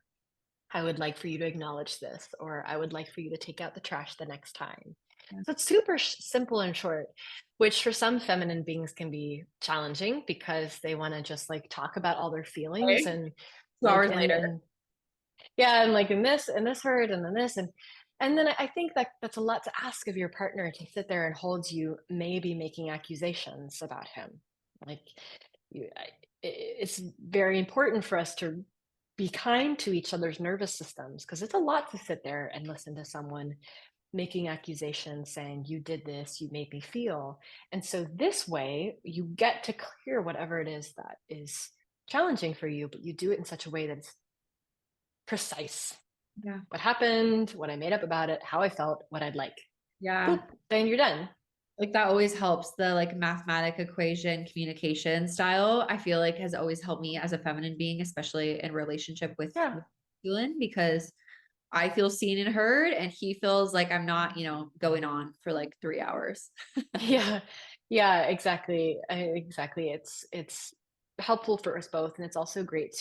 I would like for you to acknowledge this, or I would like for you to take out the trash the next time. Yeah. So it's super simple and short, which for some feminine beings can be challenging because they want to just like talk about all their feelings Right. and 2 hours like later. and yeah, and like in this hurt and then this and then I think that that's a lot to ask of your partner to sit there and hold you, maybe making accusations about him. Like it's very important for us to be kind to each other's nervous systems, because it's a lot to sit there and listen to someone making accusations saying you did this, you made me feel. And so this way you get to clear whatever it is that is challenging for you, but you do it in such a way that's precise. Yeah. What happened, what I made up about it, how I felt, what I'd like. Yeah. Boop, then you're done. Like that always helps. The like mathematic equation communication style, I feel like has always helped me as a feminine being, especially in relationship Yeah. with masculine, because I feel seen and heard, and he feels like I'm not, going on for like 3 hours. Yeah. Yeah, exactly. Exactly. It's helpful for us both, and it's also great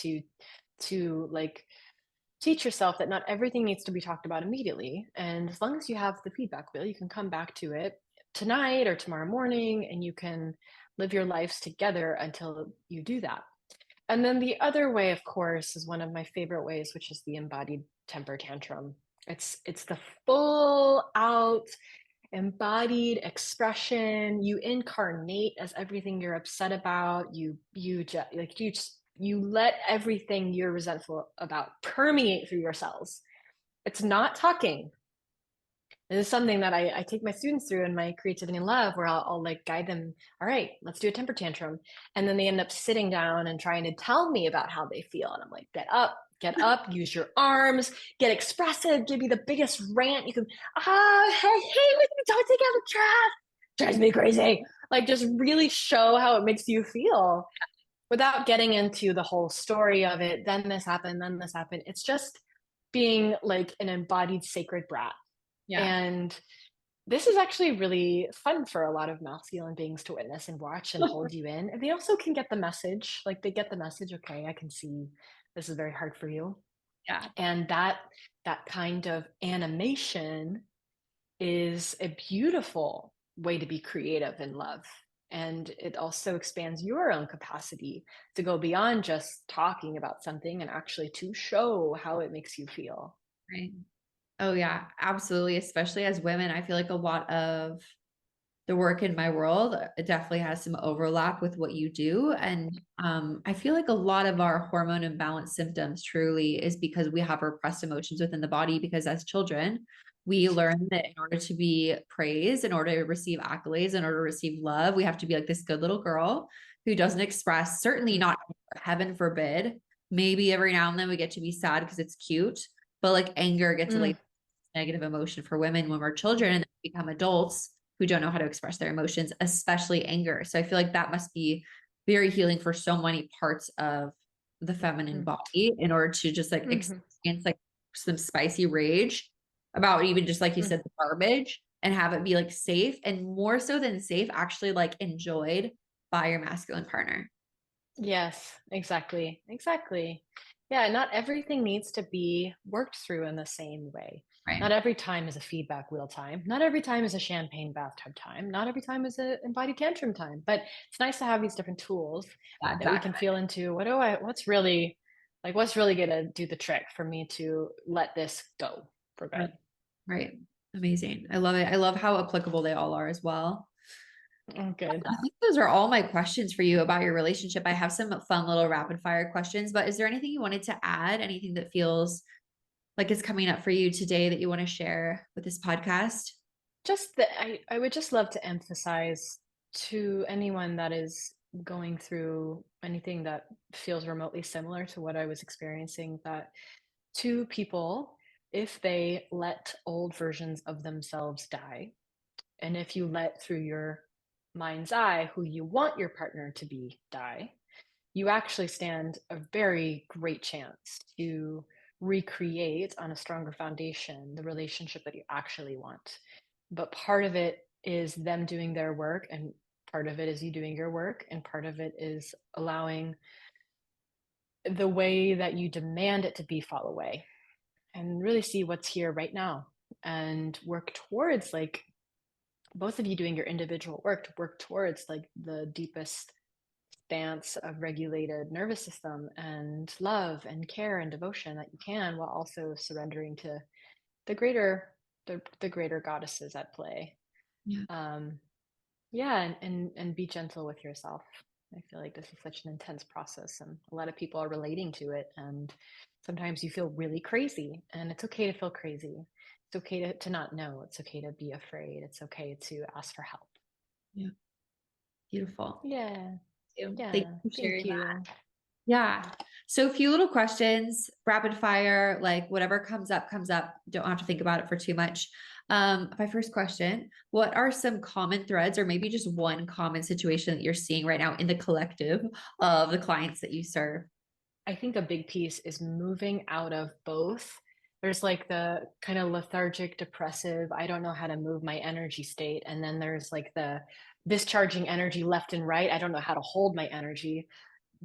to like teach yourself that not everything needs to be talked about immediately. And as long as you have the feedback wheel, you can come back to it tonight or tomorrow morning, and you can live your lives together until you do that. And then the other way, of course, is one of my favorite ways, which is the embodied temper tantrum. It's the full out embodied expression. You incarnate as everything you're upset about. You let everything you're resentful about permeate through your cells. It's not talking. This is something that I take my students through in my creativity and love, where I'll like guide them. All right, let's do a temper tantrum. And then they end up sitting down and trying to tell me about how they feel. And I'm like, get up, use your arms, get expressive, give me the biggest rant. You can, I hate when you don't take out the trash. Drives me crazy. Like just really show how it makes you feel without getting into the whole story of it. Then this happened, then this happened. It's just being like an embodied sacred brat. Yeah. And this is actually really fun for a lot of masculine beings to witness and watch and hold you in. And they also can get the message, like they get the message, okay, I can see this is very hard for you. Yeah. And that kind of animation is a beautiful way to be creative in love. And it also expands your own capacity to go beyond just talking about something and actually to show how it makes you feel. Right. Oh yeah, absolutely. Especially as women, I feel like a lot of the work in my world, it definitely has some overlap with what you do. And I feel like a lot of our hormone imbalance symptoms truly is because we have repressed emotions within the body. Because as children, we learn that in order to be praised, in order to receive accolades, in order to receive love, we have to be like this good little girl who doesn't express, certainly not, heaven forbid, maybe every now and then we get to be sad because it's cute, but like anger gets a Mm, like negative emotion for women when we're children and become adults who don't know how to express their emotions, especially anger. So I feel like that must be very healing for so many parts of the feminine mm, body in order to just like mhm, experience like some spicy rage about even just like you mm. said, the garbage, and have it be like safe, and more so than safe, actually like enjoyed by your masculine partner. Yes, exactly. Exactly. Yeah, not everything needs to be worked through in the same way. Right. Not every time is a feedback wheel time. Not every time is a champagne bathtub time. Not every time is a embodied tantrum time. But it's nice to have these different tools Yeah, that we can exactly. feel into. What's really gonna do the trick for me to let this go for Right. good? Right. Amazing. I love it. I love how applicable they all are as well. Oh, good. I think those are all my questions for you about your relationship. I have some fun little rapid fire questions, but is there anything you wanted to add? Anything that feels like it's coming up for you today that you want to share with this podcast? Just that I would just love to emphasize to anyone that is going through anything that feels remotely similar to what I was experiencing, that two people, if they let old versions of themselves die, and if you let through your mind's eye who you want your partner to be die, you actually stand a very great chance to recreate on a stronger foundation the relationship that you actually want. But part of it is them doing their work, and part of it is you doing your work, and part of it is allowing the way that you demand it to be fall away and really see what's here right now and work towards like both of you doing your individual work to work towards like the deepest stance of regulated nervous system and love and care and devotion that you can, while also surrendering to the greater the greater goddesses at play. Yeah. um yeah, and be gentle with yourself. I feel like this is such an intense process and a lot of people are relating to it, and sometimes you feel really crazy, and it's okay to feel crazy. It's okay to not know. It's okay to be afraid. It's okay to ask for help. Yeah. Beautiful. Yeah. Thank Yeah, you for thank sharing that. you. Yeah. So a few little questions, rapid fire, like whatever comes up, comes up. Don't have to think about it for too much. My first question, what are some common threads or maybe just one common situation that you're seeing right now in the collective of the clients that you serve? I think a big piece is moving out of both. There's like the kind of lethargic, depressive, I don't know how to move my energy state. And then there's like the discharging energy left and right. I don't know how to hold my energy.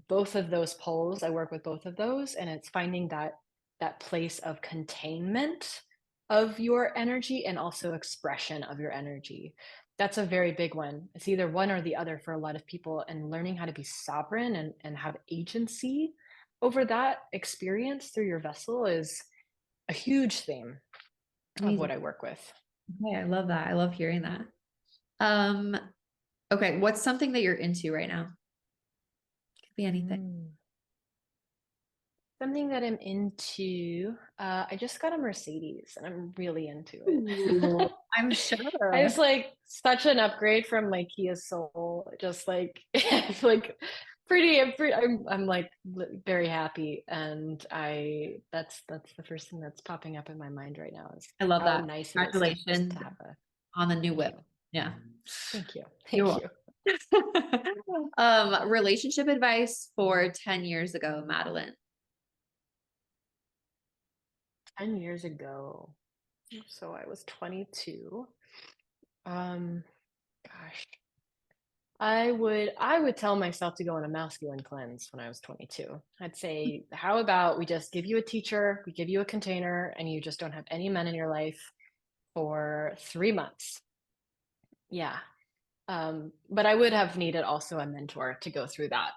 Both of those poles, I work with both of those. And it's finding that place of containment of your energy and also expression of your energy. That's a very big one. It's either one or the other for a lot of people, and learning how to be sovereign and have agency over that experience through your vessel is a huge theme of Amazing. what I work with. Okay, I love that. I love hearing that. Um, okay, what's something that you're into right now? Could be anything. Mm. Something that I'm into, I just got a Mercedes and I'm really into it. Ooh, I'm It's sure. like such an upgrade from my Kia Soul. Just like it's like I'm like very happy, and I that's the first thing that's popping up in my mind right now is I love how that. nice it is to just Congratulations to have a on the new thank whip. you. Yeah. Thank you. You're Thank you. welcome. Relationship advice for 10 years ago, Madeline. 10 years ago. So I was 22. Um gosh. I would tell myself to go on a masculine cleanse when I was 22. I'd say, how about we just give you a teacher, we give you a container, and you just don't have any men in your life for 3 months. Yeah. But I would have needed also a mentor to go through that,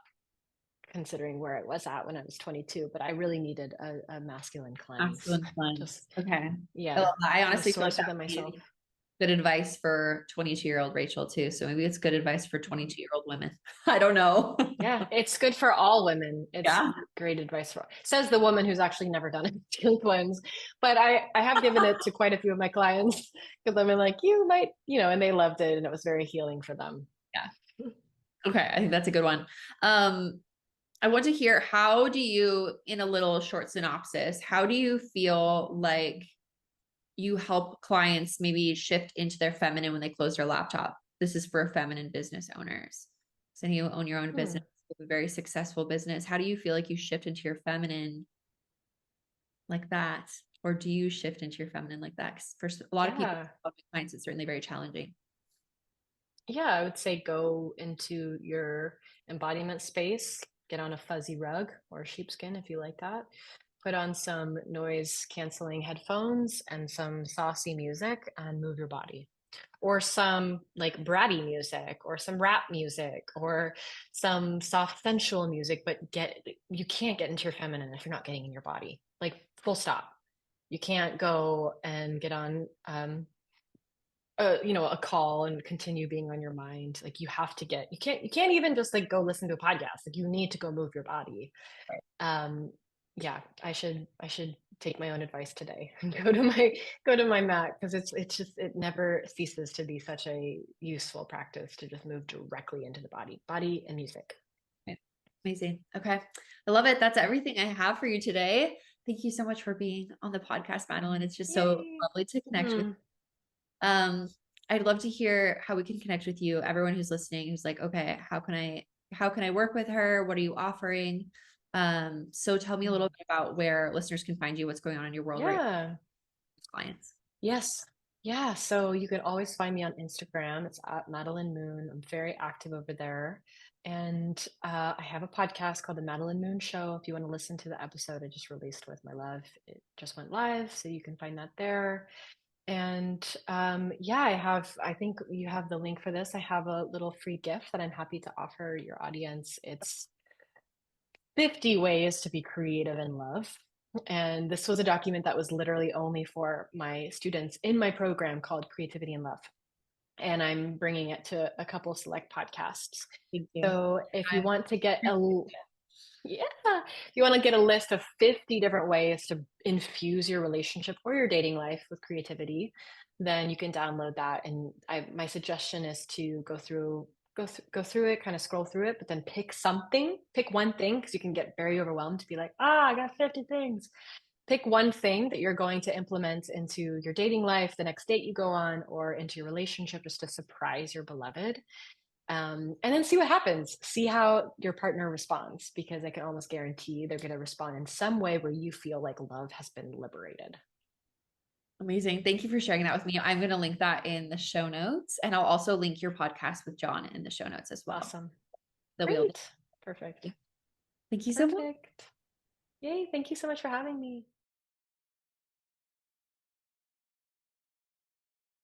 considering where I was at when I was 22. But I really needed a masculine cleanse. Masculine cleanse. Just, Okay. I love yeah, that. I the honestly feel like source that within would myself. be good advice for 22-year-old Rachel too. So maybe it's good advice for 22-year-old women. I don't know. Yeah, it's good for all women. It's Yeah. great advice for all. Says the woman who's actually never done it with twins. But I have given it to quite a few of my clients because I've been like, you might, and they loved it and it was very healing for them. Yeah. Okay. I think that's a good one. I want to hear, how do you, in a little short synopsis, how do you feel like you help clients maybe shift into their feminine when they close their laptop? This is for feminine business owners. So you own your own Hmm. business, a very successful business. How do you feel like you shift into your feminine like that? Or do you shift into your feminine like that? 'Cause for a lot of people, Yeah. clients, it's certainly very challenging. Yeah, I would say go into your embodiment space, get on a fuzzy rug or sheepskin if you like that. Put on some noise canceling headphones and some saucy music and move your body. Or some like bratty music or some rap music or some soft sensual music, but you can't get into your feminine if you're not getting in your body. Like full stop. You can't go and get on a call and continue being on your mind. Like you have to you can't even just like go listen to a podcast. Like you need to go move your body. Right. Um, yeah, I should take my own advice today and go to my mat because it never ceases to be such a useful practice to just move directly into the body and music. Right. Amazing. Okay. I love it. That's everything I have for you today. Thank you so much for being on the podcast, Madeline. It's just so Yay. lovely to connect with. Mhm. Um, I'd love to hear how we can connect with you. Everyone who's listening, who's like, okay, how can I work with her? What are you offering? So tell me a little Mm. bit about where listeners can find you, what's going on in your world right now Yeah. with clients. Yes. Yeah. So you can always find me on Instagram. It's at Madeline Moon. I'm very active over there. And I have a podcast called The Madeline Moon Show. If you want to listen to the episode I just released with my love, it just went live. So you can find that there. And yeah, I think you have the link for this. I have a little free gift that I'm happy to offer your audience. It's 50 ways to be creative in love. And this was a document that was literally only for my students in my program called Creativity in Love. And I'm bringing it to a couple select podcasts. Thank you. So if you I want to get appreciate yeah, if you want to get a list of 50 different ways to infuse your relationship or your dating life with creativity, then you can download that. And my suggestion is to go through it, kind of scroll through it, but then pick one thing because you can get very overwhelmed to be like, I got 50 things. Pick one thing that you're going to implement into your dating life, the next date you go on, or into your relationship just to surprise your beloved. And then see what happens. See how your partner responds, because I can almost guarantee they're going to respond in some way where you feel like love has been liberated. Amazing. Thank you for sharing that with me. I'm going to link that in the show notes, and I'll also link your podcast with John in the show notes as well. Awesome. They'll be able to. Great. Perfect. Thank you so much. Perfect. Yay. Thank you so much for having me.